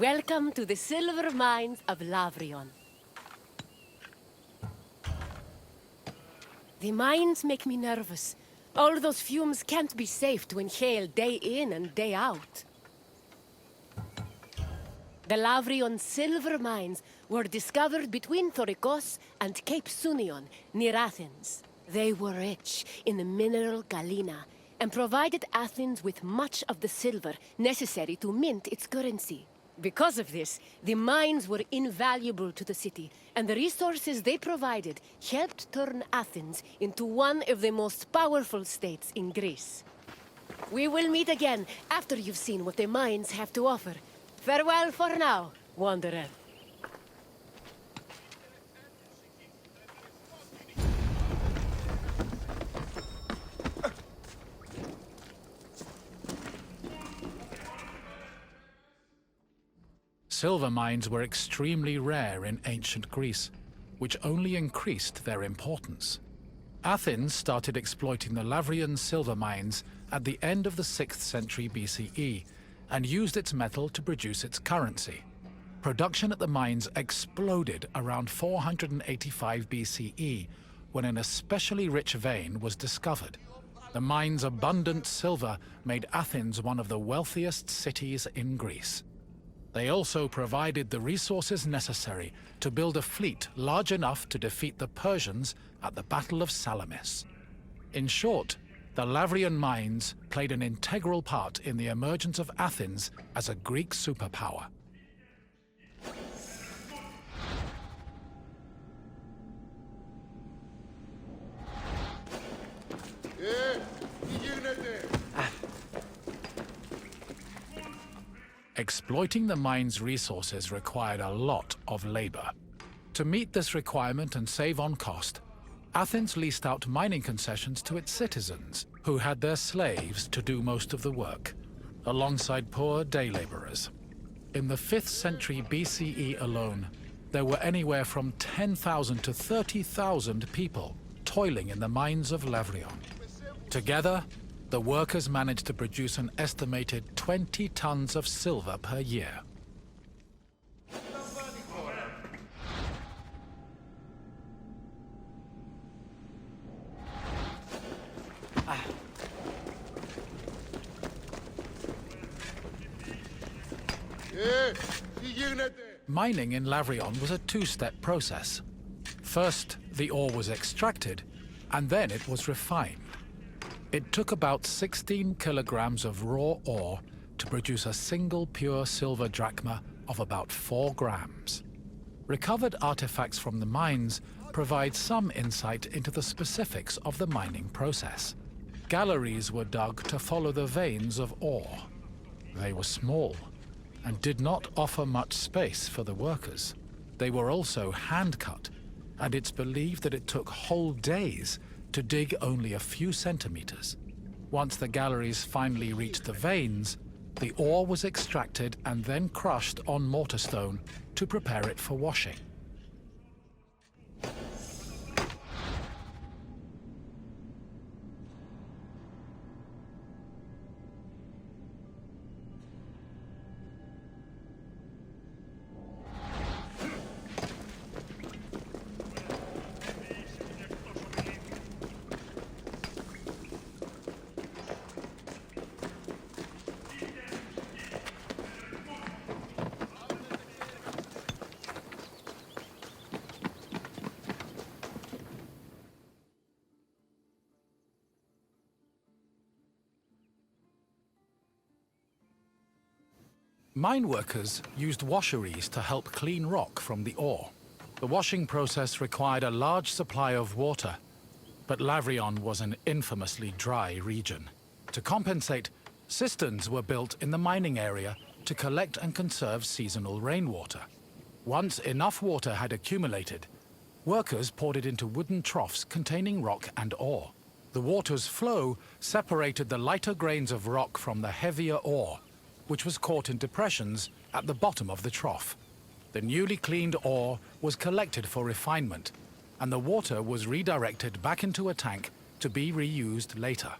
Welcome to the silver mines of Laurion. The mines make me nervous. All those fumes can't be safe to inhale day in and day out. The Laurion silver mines were discovered between Thorikos and Cape Sunion, near Athens. They were rich in the mineral galena and provided Athens with much of the silver necessary to mint its currency. Because of this, the mines were invaluable to the city, and the resources they provided helped turn Athens into one of the most powerful states in Greece. We will meet again after you've seen what the mines have to offer. Farewell for now, wanderer. Silver mines were extremely rare in ancient Greece, which only increased their importance. Athens started exploiting the Laurion silver mines at the end of the 6th century BCE and used its metal to produce its currency. Production at the mines exploded around 485 BCE when an especially rich vein was discovered. The mine's abundant silver made Athens one of the wealthiest cities in Greece. They also provided the resources necessary to build a fleet large enough to defeat the Persians at the Battle of Salamis. In short, the Laurion mines played an integral part in the emergence of Athens as a Greek superpower. Exploiting the mine's resources required a lot of labor. To meet this requirement and save on cost, Athens leased out mining concessions to its citizens, who had their slaves to do most of the work, alongside poor day laborers. In the 5th century BCE alone, there were anywhere from 10,000 to 30,000 people toiling in the mines of Laurion. Together, the workers managed to produce an estimated 20 tons of silver per year. Mining in Laurion was a two-step process. First, the ore was extracted, and then it was refined. It took about 16 kilograms of raw ore to produce a single pure silver drachma of about 4 grams. Recovered artifacts from the mines provide some insight into the specifics of the mining process. Galleries were dug to follow the veins of ore. They were small and did not offer much space for the workers. They were also hand-cut, and it's believed that it took whole days to dig only a few centimeters. Once the galleries finally reached the veins, the ore was extracted and then crushed on mortar stone to prepare it for washing. Mine workers used washeries to help clean rock from the ore. The washing process required a large supply of water, but Laurion was an infamously dry region. To compensate, cisterns were built in the mining area to collect and conserve seasonal rainwater. Once enough water had accumulated, workers poured it into wooden troughs containing rock and ore. The water's flow separated the lighter grains of rock from the heavier ore, which was caught in depressions at the bottom of the trough. The newly cleaned ore was collected for refinement, and the water was redirected back into a tank to be reused later.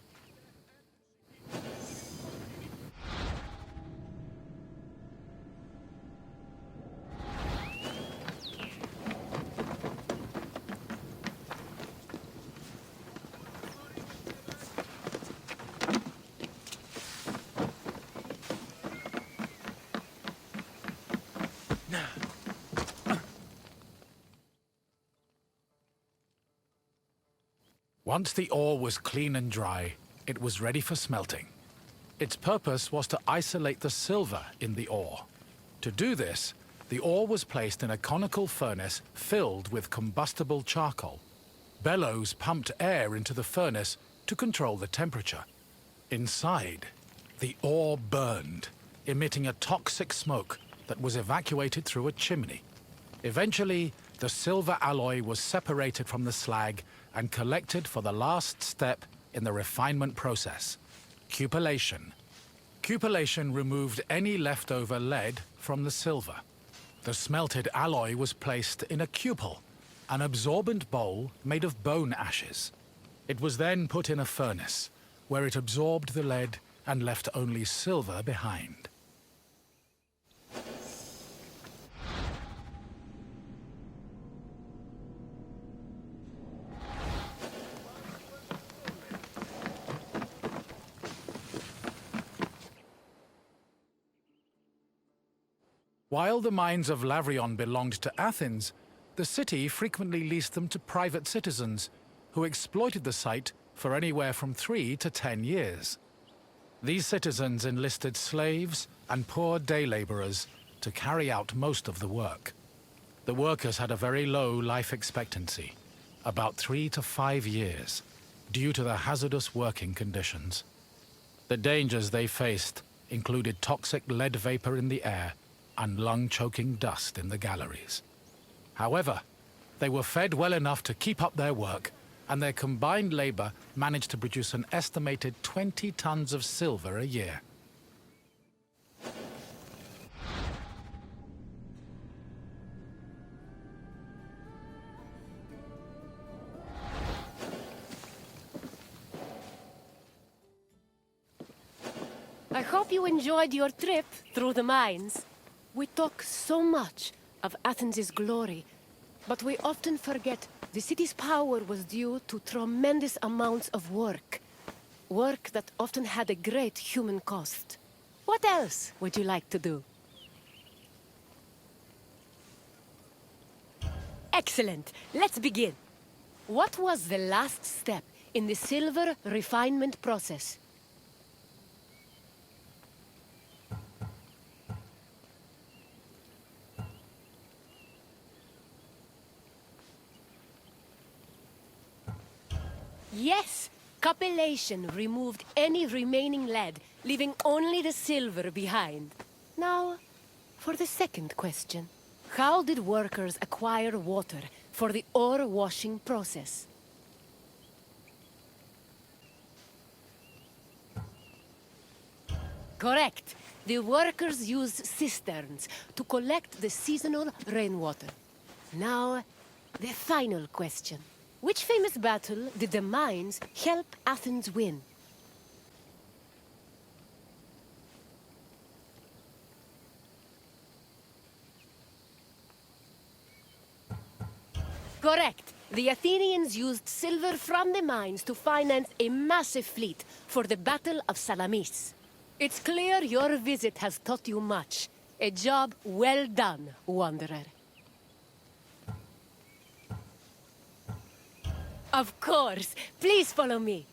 Once the ore was clean and dry, it was ready for smelting. Its purpose was to isolate the silver in the ore. To do this, the ore was placed in a conical furnace filled with combustible charcoal. Bellows pumped air into the furnace to control the temperature. Inside, the ore burned, emitting a toxic smoke that was evacuated through a chimney. Eventually, the silver alloy was separated from the slag and collected for the last step in the refinement process, cupellation. Cupellation removed any leftover lead from the silver. The smelted alloy was placed in a cupel, an absorbent bowl made of bone ashes. It was then put in a furnace, where it absorbed the lead and left only silver behind. While the mines of Laurion belonged to Athens, the city frequently leased them to private citizens, who exploited the site for anywhere from 3 to 10 years. These citizens enlisted slaves and poor day laborers to carry out most of the work. The workers had a very low life expectancy, about 3 to 5 years, due to the hazardous working conditions. The dangers they faced included toxic lead vapor in the air and lung-choking dust in the galleries. However, they were fed well enough to keep up their work, and their combined labor managed to produce an estimated 20 tons of silver a year. I hope you enjoyed your trip through the mines. We talk so much of Athens' glory, but we often forget the city's power was due to tremendous amounts of work. Work that often had a great human cost. What else would you like to do? Excellent! Let's begin. What was the last step in the silver refinement process? Yes, cupellation removed any remaining lead, leaving only the silver behind. Now, for the second question. How did workers acquire water for the ore washing process? Correct. The workers used cisterns to collect the seasonal rainwater. Now, the final question. Which famous battle did the mines help Athens win? Correct. The Athenians used silver from the mines to finance a massive fleet for the Battle of Salamis. It's clear your visit has taught you much. A job well done, Wanderer. Of course. Please follow me.